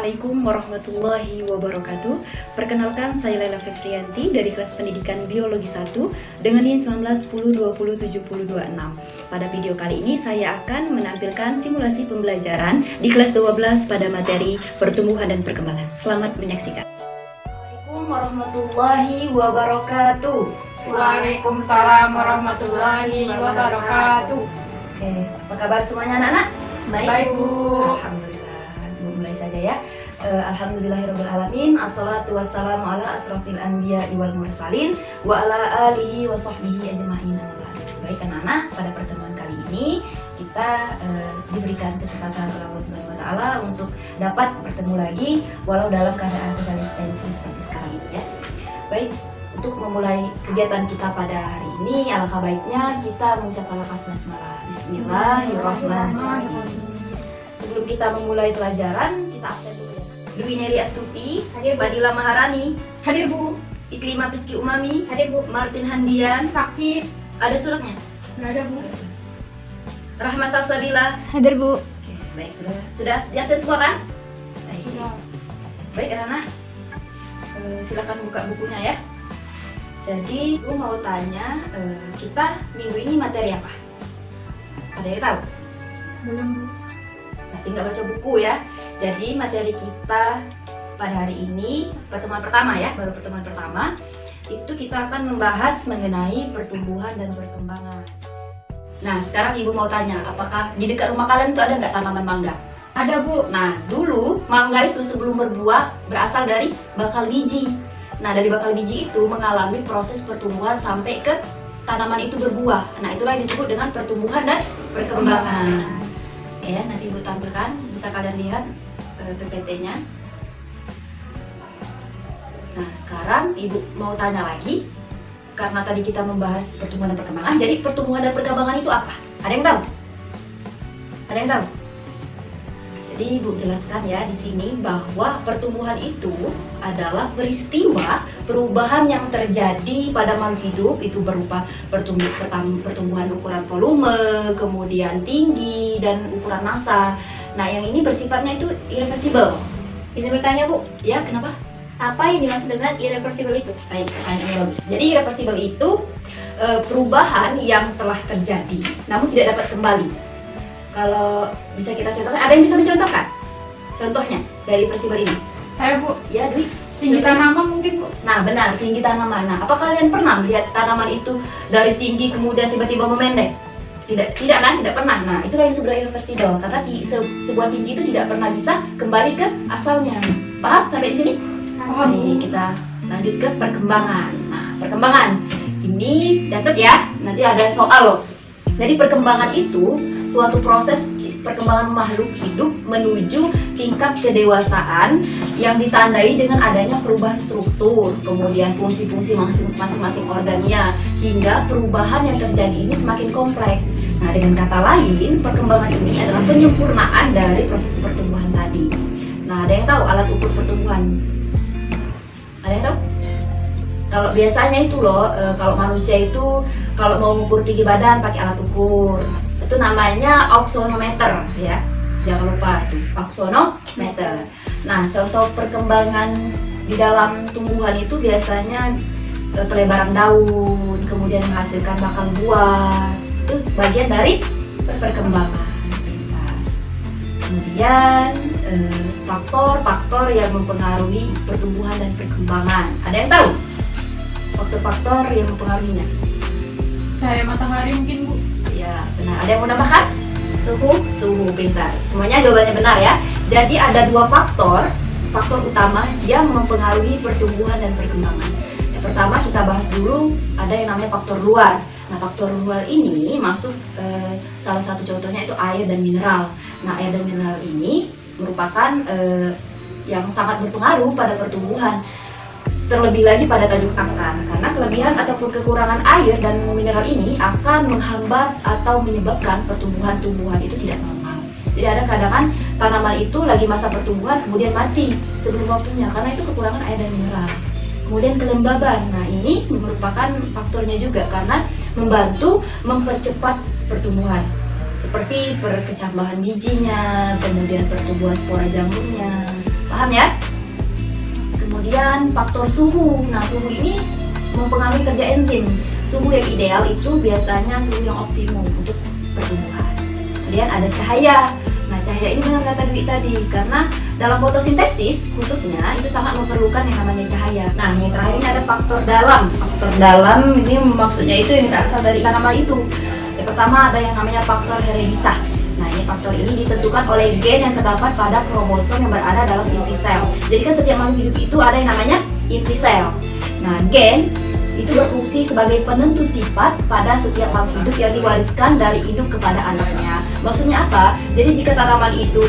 Assalamualaikum warahmatullahi wabarakatuh. Perkenalkan, saya Laila Fevrianti dari kelas pendidikan biologi 1 dengan NIM 1910207026. Pada video kali ini saya akan menampilkan simulasi pembelajaran di kelas 12 pada materi pertumbuhan dan perkembangan. Selamat menyaksikan. Assalamualaikum warahmatullahi wabarakatuh. Waalaikumsalam warahmatullahi wabarakatuh. Oke, apa kabar semuanya anak-anak? Baik, Bu. Alhamdulillah. Mulai saja ya. Alhamdulillahirrahmanirrahim. Assalatu wassalamu ala asrafil anbiya wal mursalin wa ala alihi wa sahbihi ajma'in. Baik anak-anak, pada pertemuan kali ini kita diberikan kesempatan oleh Allah Subhanahu wa taala untuk dapat bertemu lagi walau dalam keadaan social distancing seperti sekarang ini ya. Baik, untuk memulai kegiatan kita pada hari ini, alangkah baiknya kita mengucapkan lafaz basmalah. Bismillahirrahmanirrahim. Sebelum kita memulai pelajaran, kita absen dulu ya. Dwi Neri Astuti, hadir. Badila Maharani, Hadir, Bu. Iklima Rizky Umami, Hadir, Bu. Martin Handian, Sakit. ada suratnya? Nggak ada, Bu. Rahma Salsabila. Hadir, Bu. Oke, baik, sudah di absen semua kan? Baik. Baik anak-anak, silakan buka bukunya ya. Jadi, aku mau tanya, kita minggu ini materi apa? Ada yang tahu? Belum, Bu. Tapi nggak baca buku ya. Jadi materi kita pada hari ini, pertemuan pertama ya, baru pertemuan pertama, itu kita akan membahas mengenai pertumbuhan dan perkembangan. Nah, sekarang Ibu mau tanya, apakah di dekat rumah kalian itu ada nggak tanaman mangga? Ada, Bu. Nah, dulu mangga itu sebelum berbuah berasal dari bakal biji. Nah, dari bakal biji itu mengalami proses pertumbuhan sampai ke tanaman itu berbuah. Nah, itulah yang disebut dengan pertumbuhan dan perkembangan. Ya, nanti Ibu tampilkan, bisa kalian lihat PPT-nya. Nah, sekarang Ibu mau tanya lagi, karena tadi kita membahas pertumbuhan dan perkembangan, jadi pertumbuhan dan perkembangan itu apa? Ada yang tahu? Ada yang tahu? Jadi Ibu jelaskan ya di sini bahwa pertumbuhan itu adalah peristiwa perubahan yang terjadi pada makhluk hidup, itu berupa pertumbuhan ukuran volume, kemudian tinggi dan ukuran massa. Nah, yang ini bersifatnya itu irreversible. Bisa bertanya, Bu? Ya, kenapa? Apa yang dimaksud dengan irreversible itu? Baik, pertanyaannya bagus. Jadi irreversible itu perubahan yang telah terjadi namun tidak dapat kembali. Kalau bisa kita contohkan, ada yang bisa mencontohkan? Contohnya dari irreversible ini. Saya, Bu. Ya, Dwi. Tinggi tanaman mungkin, Bu. Nah, benar, tinggi tanaman. Nah, apa kalian pernah melihat tanaman itu dari tinggi kemudian tiba-tiba memendek? Tidak kan? Tidak pernah. Nah, itulah yang sebenarnya irreversible, karena sebuah tinggi itu tidak pernah bisa kembali ke asalnya. Paham sampai di sini? Paham, Bu. Oke, kita lanjut ke perkembangan. Nah, perkembangan ini catat ya, nanti ada soal loh. Jadi perkembangan itu suatu proses perkembangan makhluk hidup menuju tingkat kedewasaan yang ditandai dengan adanya perubahan struktur, kemudian fungsi-fungsi masing-masing organnya, hingga perubahan yang terjadi ini semakin kompleks. Nah, dengan kata lain, perkembangan ini adalah penyempurnaan dari proses pertumbuhan tadi. Nah, ada yang tahu alat ukur pertumbuhan? Ada yang tahu? Kalau biasanya itu loh, kalau manusia itu kalau mau mengukur tinggi badan pakai alat ukur, itu namanya aksonometer ya, jangan lupa itu aksonometer. Nah, contoh perkembangan di dalam tumbuhan itu biasanya pelebaran daun, kemudian menghasilkan bakal buah, itu bagian dari perkembangan. Kemudian faktor-faktor yang mempengaruhi pertumbuhan dan perkembangan, ada yang tahu faktor-faktor yang mempengaruhinya? Cahaya matahari mungkin, Bu. Ya, benar. Ada yang mau nambahkan? Suhu, pintar. Semuanya jawabannya benar ya. Jadi ada dua faktor utama yang mempengaruhi pertumbuhan dan perkembangan. Yang pertama kita bahas dulu, ada yang namanya faktor luar. Nah, faktor luar ini masuk salah satu contohnya itu air dan mineral. Nah, air dan mineral ini merupakan yang sangat berpengaruh pada pertumbuhan. Terlebih lagi pada tajuk akar, karena kelebihan ataupun kekurangan air dan mineral ini akan menghambat atau menyebabkan pertumbuhan-tumbuhan itu tidak normal. Jadi ada kadang tanaman itu lagi masa pertumbuhan kemudian mati sebelum waktunya karena itu kekurangan air dan mineral. Kemudian kelembaban, nah ini merupakan faktornya juga karena membantu mempercepat pertumbuhan. seperti perkecambahan bijinya, kemudian pertumbuhan spora jamurnya. Paham ya? Kemudian faktor suhu. Nah, suhu ini mempengaruhi kerja enzim. Suhu yang ideal itu biasanya suhu yang optimum untuk pertumbuhan. Kemudian ada cahaya. Nah, cahaya ini benar kata Dwi tadi, karena dalam fotosintesis khususnya itu sangat memerlukan yang namanya cahaya. Nah, yang terakhir ini ada faktor dalam. Faktor dalam ini maksudnya itu yang berasal dari tanaman itu. Yang pertama ada yang namanya faktor hereditas. Nah, ini faktor ini ditentukan oleh gen yang terdapat pada kromosom yang berada dalam inti sel. Jadi kan setiap makhluk hidup itu ada yang namanya inti sel. Nah, gen itu berfungsi sebagai penentu sifat pada setiap makhluk hidup yang diwariskan dari induk kepada anaknya. Maksudnya apa? Jadi jika tanaman itu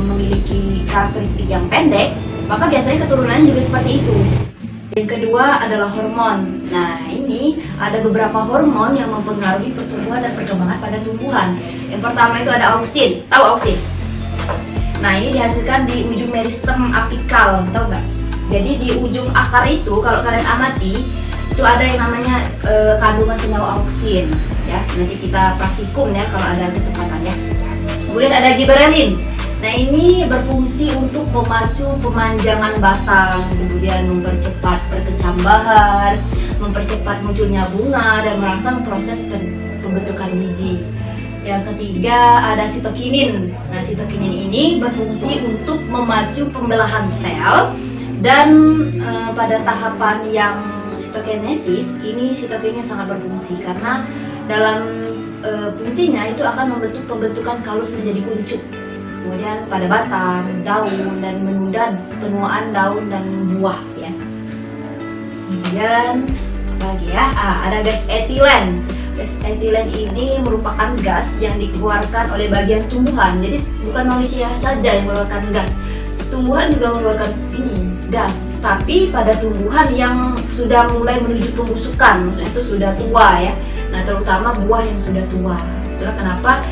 memiliki karakteristik yang pendek, maka biasanya keturunannya juga seperti itu. Yang kedua adalah hormon. Nah, ini ada beberapa hormon yang mempengaruhi pertumbuhan dan perkembangan pada tumbuhan. Yang pertama itu ada auksin. Tahu auksin? Nah, ini dihasilkan di ujung meristem apikal, tahu nggak? Jadi di ujung akar itu, kalau kalian amati, itu ada yang namanya kandungan senyawa auksin. Ya, nanti kita praktikum ya kalau ada kesempatan ya. Kemudian ada giberelin. Nah, ini berfungsi untuk memacu pemanjangan batang, kemudian mempercepat perkecambahan, mempercepat munculnya bunga, dan merangsang proses pembentukan biji. Yang ketiga ada sitokinin. Nah, sitokinin ini berfungsi untuk memacu pembelahan sel, dan pada tahapan yang sitokinesis ini sitokinin sangat berfungsi karena dalam fungsinya itu akan membentuk pembentukan kalus menjadi kuncup. Kemudian pada batang, daun, dan menunda penuaan daun dan buah ya. Kemudian lagi ya, ada gas etilen. Gas etilen ini merupakan gas yang dikeluarkan oleh bagian tumbuhan. Jadi bukan manusia saja yang mengeluarkan gas. Tumbuhan juga mengeluarkan ini gas. Tapi pada tumbuhan yang sudah mulai menuju pembusukan, maksudnya itu sudah tua ya. Nah, terutama buah yang sudah tua. Itulah kenapa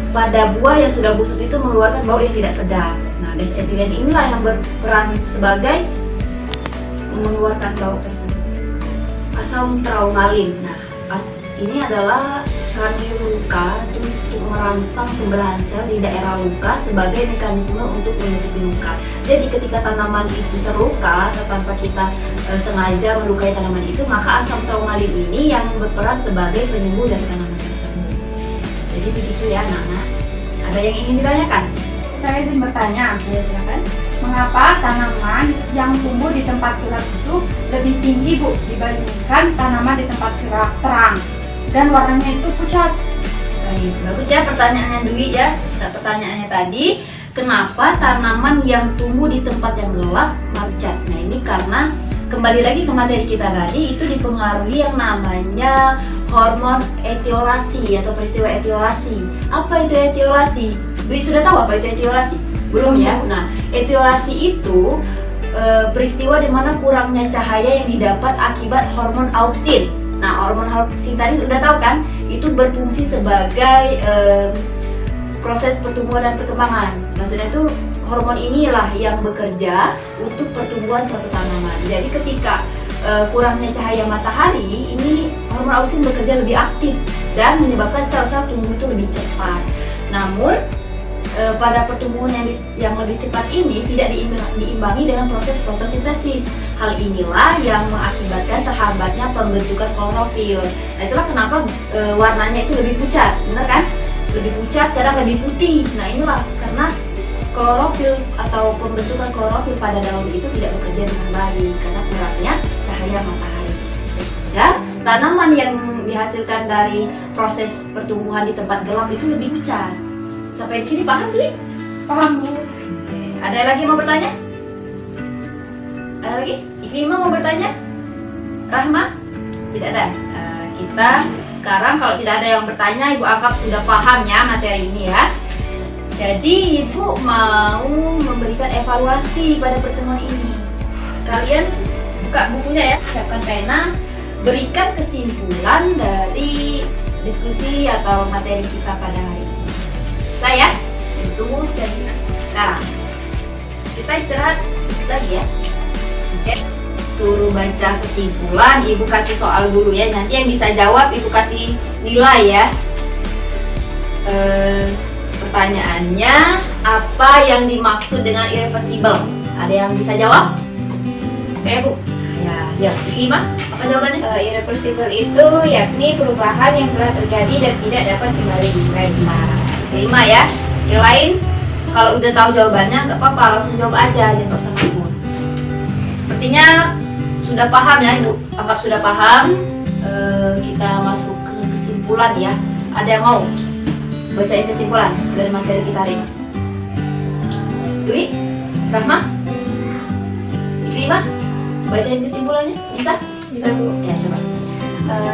pada buah yang sudah busuk itu mengeluarkan bau yang tidak sedap. Nah, gas etilen inilah yang berperan sebagai mengeluarkan bau tersebut. Asam traumalin. Nah, ini adalah radio luka untuk merangsang pembelahan sel di daerah luka sebagai mekanisme untuk menutupi luka. Jadi ketika tanaman itu terluka atau tanpa kita sengaja melukai tanaman itu, maka asam traumalin ini yang berperan sebagai penyembuh dari tanaman tersebut. Jadi begitu ya, Nana. Ada yang ingin ditanyakan? Saya ingin bertanya, silakan. Mengapa tanaman yang tumbuh di tempat gelap itu lebih tinggi, Bu, dibandingkan tanaman di tempat gelap terang dan warnanya itu pucat? Baik, bagus ya pertanyaannya Dwi ya. Pertanyaannya tadi, kenapa tanaman yang tumbuh di tempat yang gelap pucat? Nah, ini karena kembali lagi ke materi kita tadi, itu dipengaruhi yang namanya hormon etiolasi atau peristiwa etiolasi. Apa itu etiolasi? Dwi sudah tahu apa itu etiolasi? Belum ya? Nah, etiolasi itu peristiwa di mana kurangnya cahaya yang didapat akibat hormon auksin. Nah, hormon auksin tadi sudah tahu kan? Itu berfungsi sebagai proses pertumbuhan dan perkembangan. Maksudnya itu hormon inilah yang bekerja untuk pertumbuhan suatu tanaman. Jadi ketika kurangnya cahaya matahari, ini hormon auksin bekerja lebih aktif dan menyebabkan sel-sel tumbuh itu lebih cepat. Namun pada pertumbuhan yang lebih cepat ini tidak diimbangi dengan proses fotosintesis. Hal inilah yang mengakibatkan terhambatnya pembentukan klorofil. Nah, itulah kenapa warnanya itu lebih pucat, benar kan? Lebih pucat, kadang lebih putih. Nah, inilah karena klorofil atau pembentukan klorofil pada daun itu tidak bekerja dengan baik karena kurangnya cahaya matahari. Dan tanaman yang dihasilkan dari proses pertumbuhan di tempat gelap itu lebih pucat. Sampai di sini paham, Dwi? Paham, Bu. Ada lagi mau bertanya? Ada lagi? Iklimah mau bertanya? Rahma? Tidak ada. Kita sekarang kalau tidak ada yang bertanya, Ibu anggap sudah paham ya materi ini ya. Jadi Ibu mau memberikan evaluasi pada pertemuan ini. Kalian buka bukunya ya, siapkan pena, berikan kesimpulan dari diskusi atau materi kita pada hari ini. Saya ditunggu dari sekarang. Kita istirahat lagi ya. Oke. Suruh baca kesimpulan, Ibu kasih soal dulu ya. Nanti yang bisa jawab Ibu kasih nilai ya. Pertanyaannya, apa yang dimaksud dengan irreversible? Ada yang bisa jawab? Oke Bu. Ya, Ima, apa jawabannya? Irreversible itu yakni perubahan yang telah terjadi dan tidak dapat kembali diulang. Terima ya. Yang lain, kalau udah tahu jawabannya nggak apa-apa, langsung jawab aja, jangan usah takut. Sepertinya sudah paham ya Ibu. Anggap sudah paham. Kita masuk ke kesimpulan ya. Ada yang mau bacain kesimpulan dari materi kita hari ini? Dwi, Rahma, Ikrima, bacain kesimpulannya, bisa? Bisa Bu. Ya coba.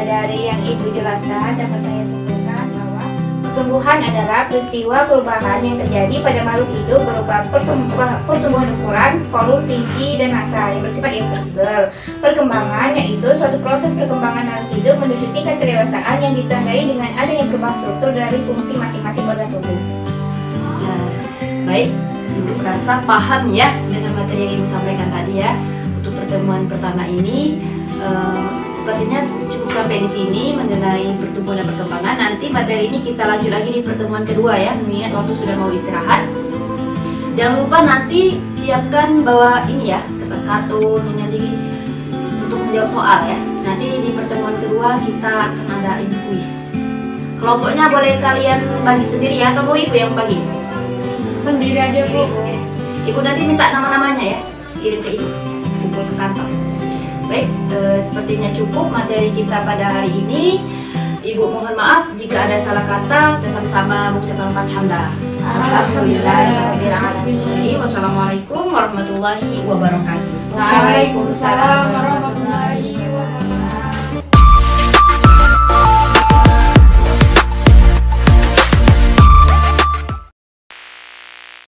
Dari yang Ibu jelaskan dapat saya simpulkan bahwa pertumbuhan adalah peristiwa perubahan yang terjadi pada makhluk hidup berupa pertumbuhan ukuran, volume, tinggi, dan massa yang bersifat irreversibel. Perkembangan yaitu suatu proses perkembangan makhluk hidup menuju tingkat kedewasaan yang ditandai dengan adanya perubahan struktur dari fungsi masing-masing organ tubuh. Nah, baik, Ibu rasa paham ya dengan materi yang Ibu sampaikan tadi ya. Untuk pertemuan pertama ini sepertinya cukup sampai di sini mengenai pertumbuhan dan perkembangan. Nanti materi ini kita lanjut lagi di pertemuan kedua ya, mengingat waktu sudah mau istirahat. Jangan lupa nanti siapkan bawa ini ya, kertas kartun nanti untuk menjawab soal ya. Nanti di pertemuan kedua kita akan ada quiz. Kelompoknya boleh kalian bagi sendiri ya, atau mau Ibu yang bagi? Sendiri aja Bu. Ibu nanti minta nama-namanya ya, kirim ke Ibu ke kantor. Baik, sepertinya cukup materi kita pada hari ini. Ibu mohon maaf jika ada salah kata, dan sama-sama mengucapkan alhamdulillah. Alhamdulillahirobbilalamin. Wassalamualaikum warahmatullahi wabarakatuh. Waalaikumsalam warahmatullahi wabarakatuh.